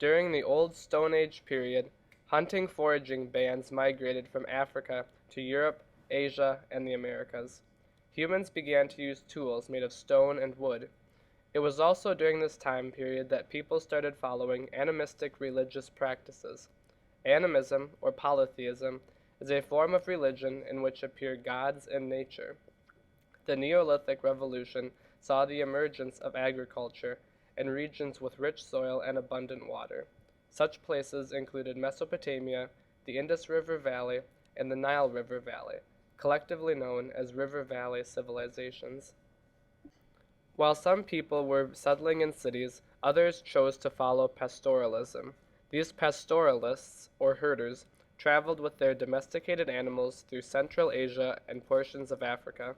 During the Old Stone Age period, hunting-foraging bands migrated from Africa to Europe, Asia, and the Americas. Humans began to use tools made of stone and wood. It was also during this time period that people started following animistic religious practices. Animism, or polytheism, is a form of religion in which appear gods and nature. The Neolithic Revolution saw the emergence of agriculture in regions with rich soil and abundant water. Such places included Mesopotamia, the Indus River Valley, and the Nile River Valley, collectively known as River Valley civilizations. While some people were settling in cities, others chose to follow pastoralism. These pastoralists, or herders, traveled with their domesticated animals through Central Asia and portions of Africa.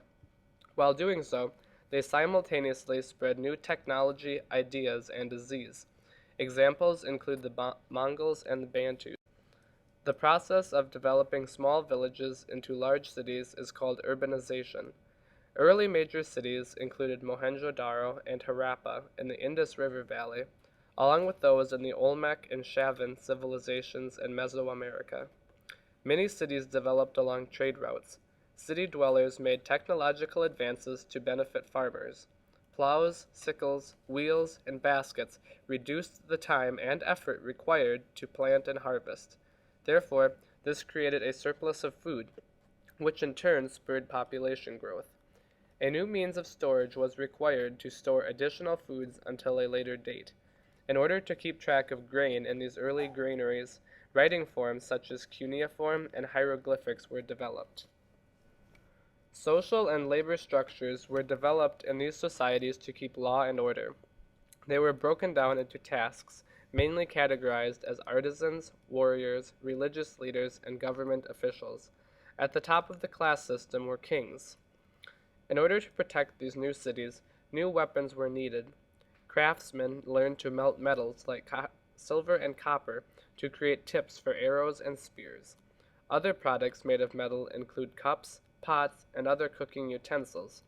While doing so, they simultaneously spread new technology, ideas, and disease. Examples include the Mongols and the Bantus. The process of developing small villages into large cities is called urbanization. Early major cities included Mohenjo-Daro and Harappa in the Indus River Valley, along with those in the Olmec and Chavin civilizations in Mesoamerica. Many cities developed along trade routes. City dwellers made technological advances to benefit farmers. Plows, sickles, wheels, and baskets reduced the time and effort required to plant and harvest. Therefore, this created a surplus of food, which in turn spurred population growth. A new means of storage was required to store additional foods until a later date. In order to keep track of grain in these early granaries, writing forms such as cuneiform and hieroglyphics were developed. Social and labor structures were developed in these societies to keep law and order. They were broken down into tasks, mainly categorized as artisans, warriors, religious leaders, and government officials. At the top of the class system were kings. In order to protect these new cities, new weapons were needed. Craftsmen learned to melt metals like silver and copper to create tips for arrows and spears. Other products made of metal include cups, pots, and other cooking utensils.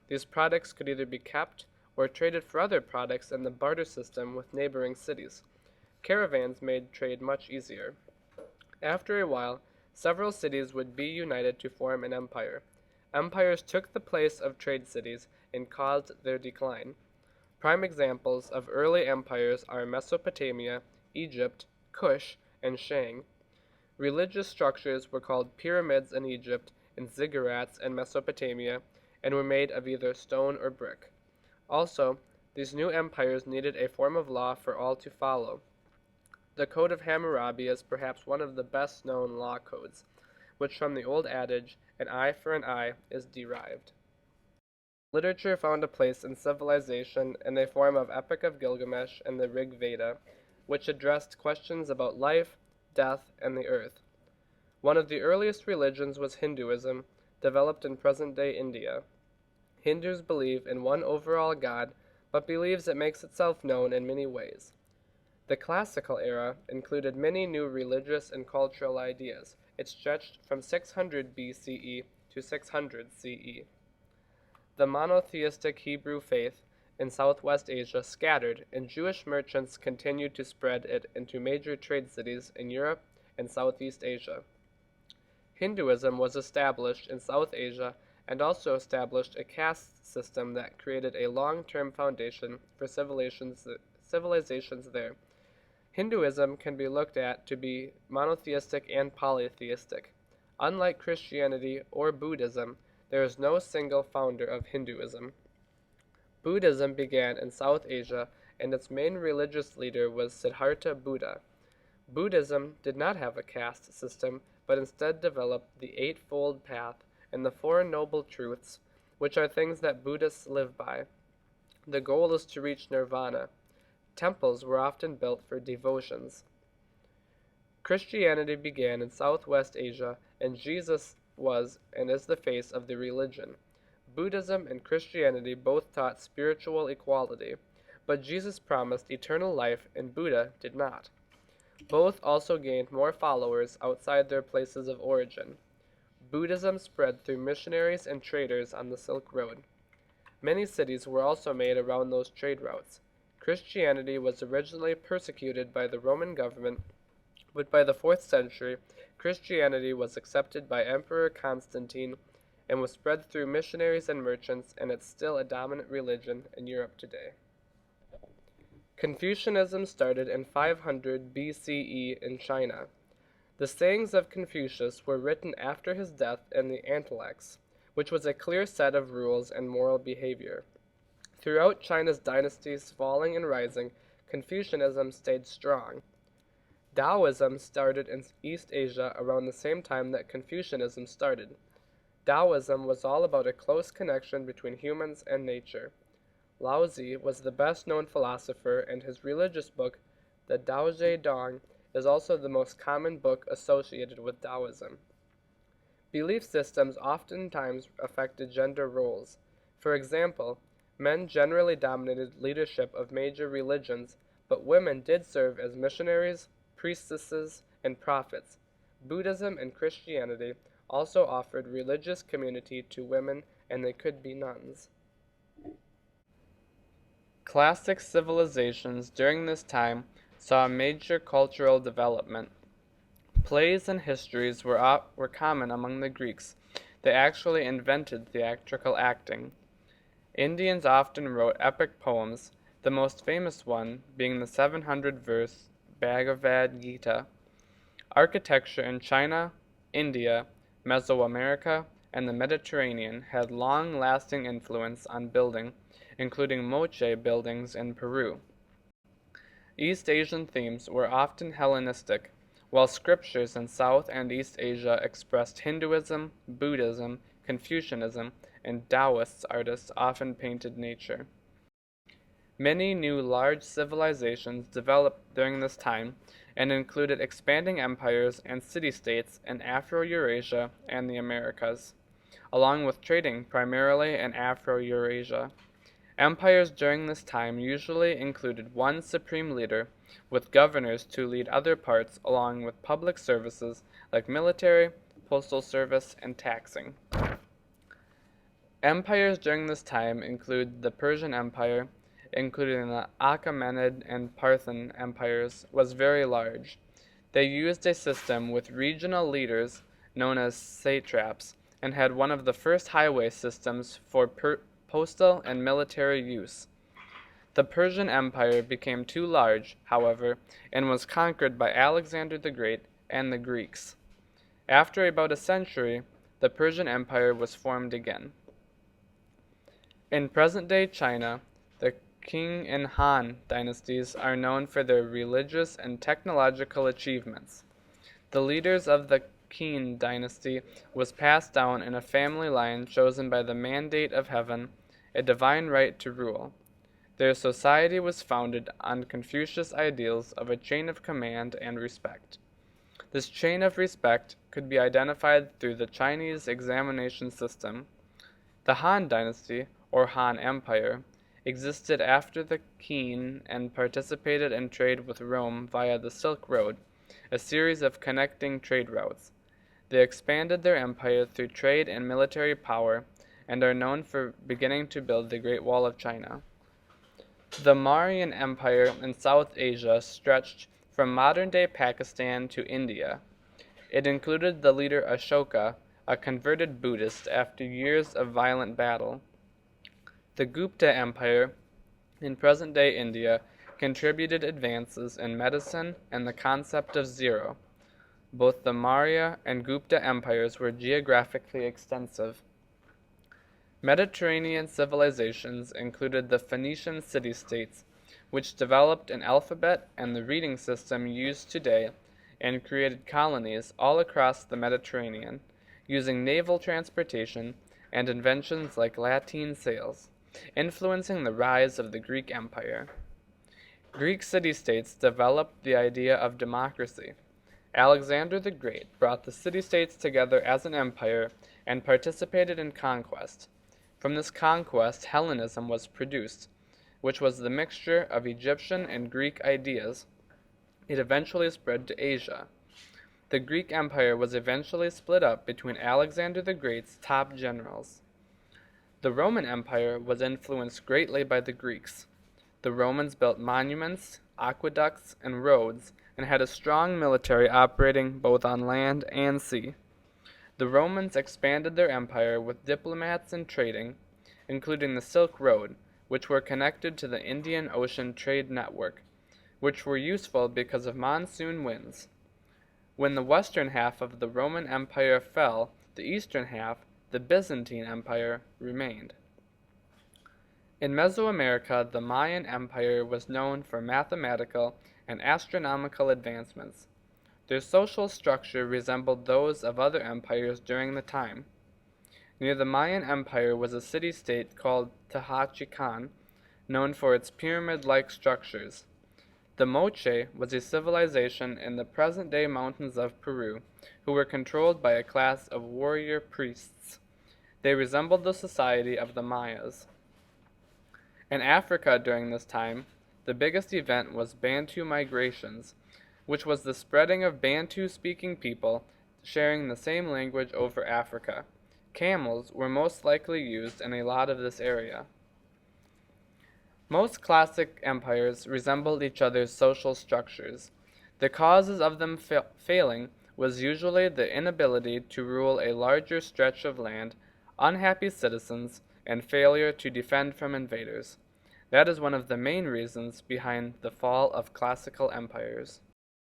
These products could either be kept or traded for other products in the barter system with neighboring cities. Caravans made trade much easier. After a while, several cities would be united to form an empire. Empires took the place of trade cities and caused their decline. Prime examples of early empires are Mesopotamia, Egypt, Kush, and Shang. Religious structures were called pyramids in Egypt and ziggurats in Mesopotamia, and were made of either stone or brick. Also, these new empires needed a form of law for all to follow. The Code of Hammurabi is perhaps one of the best-known law codes, which from the old adage, an eye for an eye, is derived. Literature found a place in civilization in the form of Epic of Gilgamesh and the Rig Veda, which addressed questions about life, death, and the earth. One of the earliest religions was Hinduism, developed in present-day India. Hindus believe in one overall god, but believes it makes itself known in many ways. The classical era included many new religious and cultural ideas. It stretched from 600 BCE to 600 CE. The monotheistic Hebrew faith in Southwest Asia scattered, and Jewish merchants continued to spread it into major trade cities in Europe and Southeast Asia. Hinduism was established in South Asia and also established a caste system that created a long-term foundation for civilizations there. Hinduism can be looked at to be monotheistic and polytheistic. Unlike Christianity or Buddhism, there is no single founder of Hinduism. Buddhism began in South Asia, and its main religious leader was Siddhartha Buddha. Buddhism did not have a caste system, but instead developed the Eightfold Path and the Four Noble Truths, which are things that Buddhists live by. The goal is to reach nirvana. Temples were often built for devotions. Christianity began in Southwest Asia, and Jesus was and is the face of the religion. Buddhism and Christianity both taught spiritual equality, but Jesus promised eternal life and Buddha did not. Both also gained more followers outside their places of origin. Buddhism spread through missionaries and traders on the Silk Road. Many cities were also made around those trade routes. Christianity was originally persecuted by the Roman government, but by the 4th century, Christianity was accepted by Emperor Constantine and was spread through missionaries and merchants, and it's still a dominant religion in Europe today. Confucianism started in 500 BCE in China. The sayings of Confucius were written after his death in the Analects, which was a clear set of rules and moral behavior. Throughout China's dynasties falling and rising, Confucianism stayed strong. Taoism started in East Asia around the same time that Confucianism started. Taoism was all about a close connection between humans and nature. Laozi was the best-known philosopher, and his religious book, the Tao Te Ching, is also the most common book associated with Taoism. Belief systems oftentimes affected gender roles. For example, men generally dominated leadership of major religions, but women did serve as missionaries, priestesses, and prophets. Buddhism and Christianity also offered religious community to women, and they could be nuns. Classic civilizations during this time saw a major cultural development. Plays and histories were common among the Greeks. They actually invented theatrical acting. Indians often wrote epic poems, the most famous one being the 700-verse Bhagavad Gita. Architecture in China, India, Mesoamerica, and the Mediterranean had long-lasting influence on building, including moche buildings in Peru. East Asian themes were often Hellenistic, while scriptures in South and East Asia expressed Hinduism, Buddhism, Confucianism, and Taoist artists often painted nature. Many new large civilizations developed during this time and included expanding empires and city-states in Afro-Eurasia and the Americas, along with trading primarily in Afro-Eurasia. Empires during this time usually included one supreme leader, with governors to lead other parts along with public services like military, postal service, and taxing. Empires during this time include the Persian Empire, including the Achaemenid and Parthian empires, was very large. They used a system with regional leaders known as satraps, and had one of the first highway systems for postal and military use. The Persian Empire became too large, however, and was conquered by Alexander the Great and the Greeks. After about a century, the Persian Empire was formed again. In present-day China, the Qing and Han dynasties are known for their religious and technological achievements. The leaders of the Qing dynasty was passed down in a family line chosen by the mandate of heaven, a divine right to rule. Their society was founded on Confucius ideals of a chain of command and respect. This chain of respect could be identified through the Chinese examination system. The Han dynasty, or Han Empire, existed after the Qing and participated in trade with Rome via the Silk Road, a series of connecting trade routes. They expanded their empire through trade and military power, and are known for beginning to build the Great Wall of China. The Mauryan Empire in South Asia stretched from modern-day Pakistan to India. It included the leader Ashoka, a converted Buddhist after years of violent battle. The Gupta Empire, in present-day India, contributed advances in medicine and the concept of zero. Both the Maurya and Gupta empires were geographically extensive. Mediterranean civilizations included the Phoenician city-states, which developed an alphabet and the reading system used today, and created colonies all across the Mediterranean, using naval transportation and inventions like lateen sails, influencing the rise of the Greek Empire. Greek city-states developed the idea of democracy. Alexander the Great brought the city-states together as an empire and participated in conquest. From this conquest, Hellenism was produced, which was the mixture of Egyptian and Greek ideas. It eventually spread to Asia. The Greek Empire was eventually split up between Alexander the Great's top generals. The Roman Empire was influenced greatly by the Greeks. The Romans built monuments, aqueducts, and roads, and had a strong military operating both on land and sea. The Romans expanded their empire with diplomats and trading, including the Silk Road, which were connected to the Indian Ocean trade network, which were useful because of monsoon winds. When the western half of the Roman Empire fell, the eastern half, the Byzantine Empire, remained. In Mesoamerica, the Mayan Empire was known for mathematical and astronomical advancements. Their social structure resembled those of other empires during the time. Near the Mayan Empire was a city-state called Tehachicán, known for its pyramid-like structures. The Moche was a civilization in the present-day mountains of Peru, who were controlled by a class of warrior priests. They resembled the society of the Mayas. In Africa during this time, the biggest event was Bantu migrations, which was the spreading of Bantu-speaking people sharing the same language over Africa. Camels were most likely used in a lot of this area. Most classic empires resembled each other's social structures. The causes of them failing was usually the inability to rule a larger stretch of land, unhappy citizens, and failure to defend from invaders. That is one of the main reasons behind the fall of classical empires.